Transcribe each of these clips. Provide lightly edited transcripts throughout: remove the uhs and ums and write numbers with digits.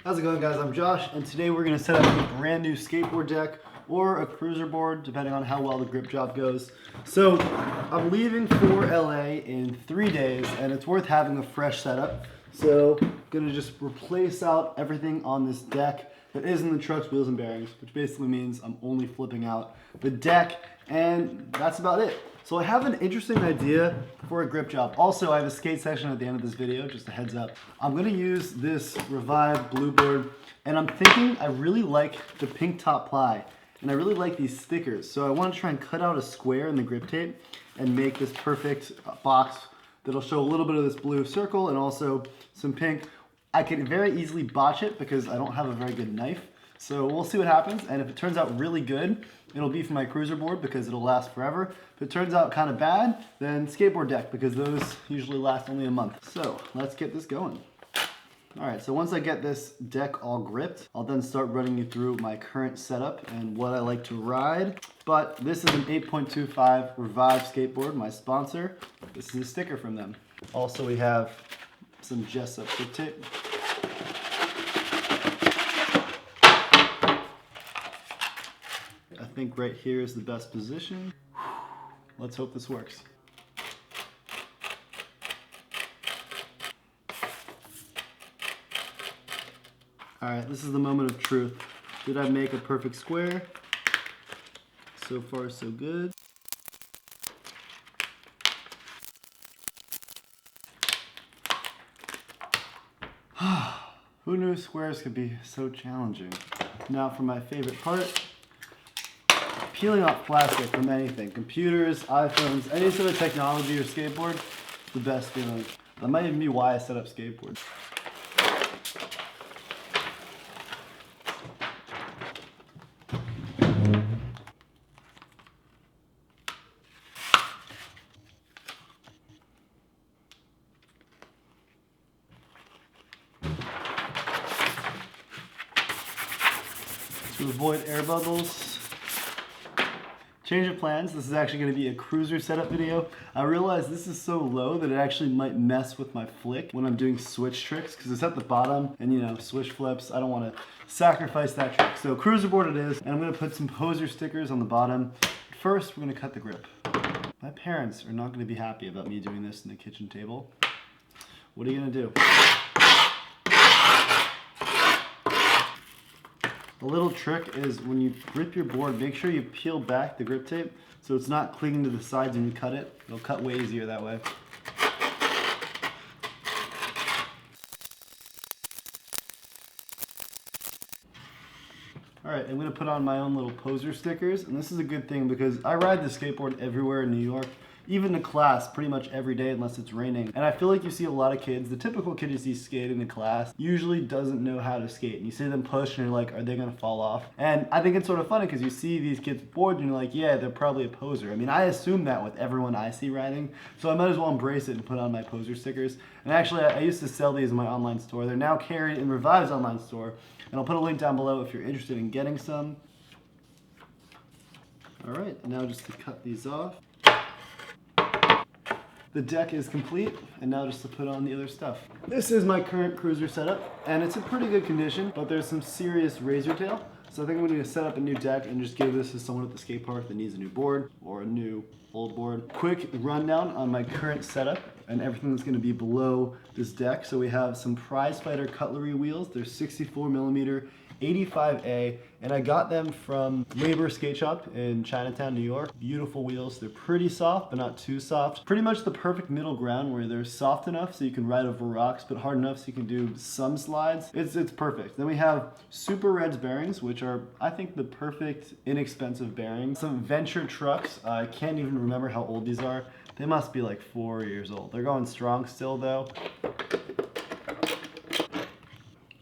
How's it going, guys? I'm Josh, and today we're going to set up a brand new skateboard deck or a cruiser board, depending on how well the grip job goes. So I'm leaving for LA in 3 days, and it's worth having a fresh setup. So I'm going to just replace out everything on this deck that isn't the truck's wheels and bearings, which basically means I'm only flipping out the deck, and that's about it. So I have an interesting idea for a grip job. Also, I have a skate section at the end of this video, just a heads up. I'm gonna use this Revive blue board, and I'm thinking I really like the pink top ply, and I really like these stickers. So I wanna try and cut out a square in the grip tape and make this perfect box that'll show a little bit of this blue circle and also some pink. I could very easily botch it because I don't have a very good knife. So we'll see what happens, and if it turns out really good, it'll be for my cruiser board because it'll last forever. If it turns out kind of bad, then skateboard deck because those usually last only a month. So let's get this going. All right, so once I get this deck all gripped, I'll then start running you through my current setup and what I like to ride. But this is an 8.25 Revive skateboard, my sponsor. This is a sticker from them. Also, we have some Jessup grip tape. I think right here is the best position. Let's hope this works. All right, this is the moment of truth. Did I make a perfect square? So far, so good. Who knew squares could be so challenging? Now for my favorite part. Peeling off plastic from anything, computers, iPhones, any sort of technology or skateboard, the best feeling. That might even be why I set up skateboard. To avoid air bubbles, change of plans. This is actually going to be a cruiser setup video. I realize this is so low that it actually might mess with my flick when I'm doing switch tricks because it's at the bottom and, you know, switch flips. I don't want to sacrifice that trick. So cruiser board it is, and I'm going to put some poser stickers on the bottom. First, we're going to cut the grip. My parents are not going to be happy about me doing this in the kitchen table. What are you going to do? A little trick is when you grip your board, make sure you peel back the grip tape so it's not clinging to the sides when you cut it. It'll cut way easier that way. Alright, I'm going to put on my own little poser stickers, and this is a good thing because I ride the skateboard everywhere in New York. Even to class pretty much every day unless it's raining. And I feel like you see a lot of kids, the typical kid you see skating in class usually doesn't know how to skate. And you see them push and you're like, are they gonna fall off? And I think it's sort of funny because you see these kids bored and you're like, yeah, they're probably a poser. I mean, I assume that with everyone I see riding, so I might as well embrace it and put on my poser stickers. And actually, I used to sell these in my online store. They're now carried in Revive's online store. And I'll put a link down below if you're interested in getting some. All right, now just to cut these off. The deck is complete, and now just to put on the other stuff. This is my current cruiser setup, and it's in pretty good condition, but there's some serious razor tail. So I think I'm going to set up a new deck and just give this to someone at the skate park that needs a new board or a new old board. Quick rundown on my current setup and everything that's going to be below this deck. So we have some Prize Fighter cutlery wheels. They're 64mm 85A, and I got them from Labor Skate Shop in Chinatown, New York. Beautiful wheels. They're pretty soft, but not too soft. Pretty much the perfect middle ground where they're soft enough so you can ride over rocks, but hard enough so you can do some slides. It's perfect. Then we have Super Reds bearings, which are, I think, the perfect inexpensive bearings. Some Venture trucks. I can't even remember how old these are. They must be like 4 years old. They're going strong still, though.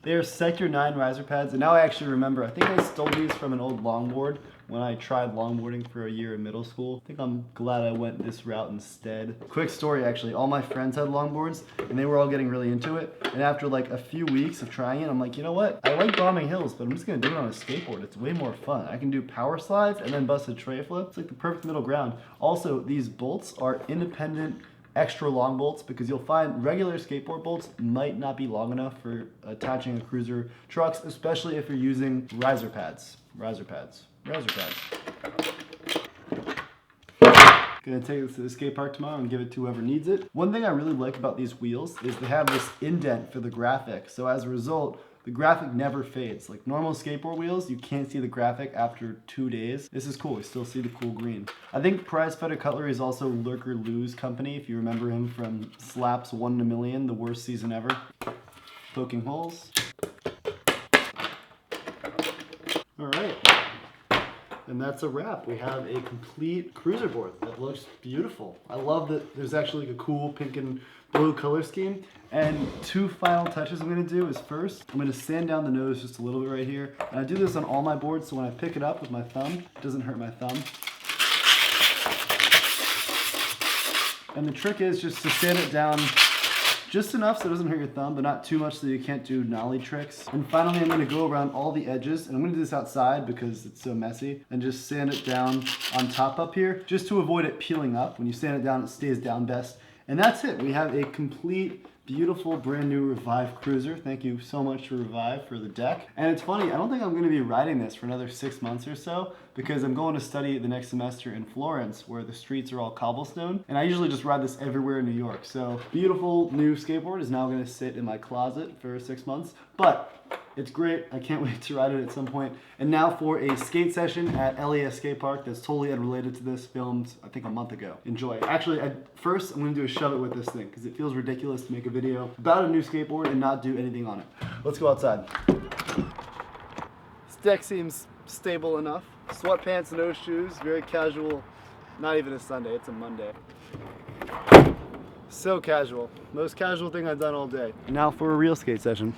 They are Sector 9 riser pads, and now I actually remember, I think I stole these from an old longboard when I tried longboarding for a year in middle school. I think I'm glad I went this route instead. Quick story actually, all my friends had longboards and they were all getting really into it. And after like a few weeks of trying it, I'm like, you know what? I like bombing hills, but I'm just gonna do it on a skateboard. It's way more fun. I can do power slides and then bust a tray flip. It's like the perfect middle ground. Also, these bolts are independent extra long bolts because you'll find regular skateboard bolts might not be long enough for attaching a cruiser trucks, especially if you're using riser pads. Gonna take this to the skate park tomorrow and give it to whoever needs it. One thing I really like about these wheels is they have this indent for the graphic. So as a result, the graphic never fades. Like normal skateboard wheels, you can't see the graphic after 2 days. This is cool, we still see the cool green. I think Prize Fighter Cutlery is also Lurker Lou's company, if you remember him from Slaps 1 in a Million, the worst season ever. Poking holes. All right. And that's a wrap. We have a complete cruiser board that looks beautiful. I love that there's actually like a cool pink and blue color scheme. And 2 final touches I'm gonna do is first, I'm gonna sand down the nose just a little bit right here. And I do this on all my boards, so when I pick it up with my thumb, it doesn't hurt my thumb. And the trick is just to sand it down just enough so it doesn't hurt your thumb, but not too much so you can't do nollie tricks. And finally, I'm gonna go around all the edges, and I'm gonna do this outside because it's so messy, and just sand it down on top up here, just to avoid it peeling up. When you sand it down, it stays down best. And that's it. We have a complete, beautiful, brand new Revive cruiser. Thank you so much to Revive for the deck. And it's funny, I don't think I'm gonna be riding this for another 6 months or so because I'm going to study the next semester in Florence where the streets are all cobblestone. And I usually just ride this everywhere in New York. So beautiful new skateboard is now gonna sit in my closet for 6 months. But it's great. I can't wait to ride it at some point. And now for a skate session at LES Skatepark that's totally unrelated to this, filmed I think a month ago. Enjoy. Actually, first I'm gonna do a shove it with this thing because it feels ridiculous to make a video about a new skateboard and not do anything on it. Let's go outside. This deck seems stable enough. Sweatpants, no shoes, very casual. Not even a Sunday, it's a Monday. So casual. Most casual thing I've done all day. Now for a real skate session.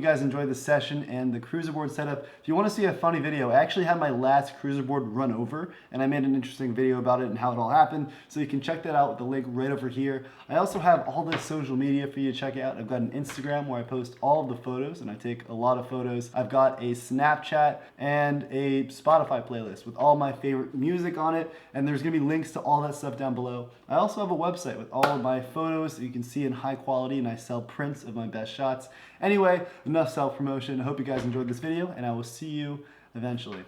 guys enjoyed the session and the cruiser board setup. If you want to see a funny video, I actually had my last cruiser board run over, and I made an interesting video about it and how it all happened, so you can check that out with the link right over here. I also have all this social media for you to check out. I've got an Instagram where I post all of the photos, and I take a lot of photos. I've got a Snapchat and a Spotify playlist with all my favorite music on it, and there's going to be links to all that stuff down below. I also have a website with all of my photos that you can see in high quality, and I sell prints of my best shots. Anyway, enough self-promotion. I hope you guys enjoyed this video, and I will see you eventually.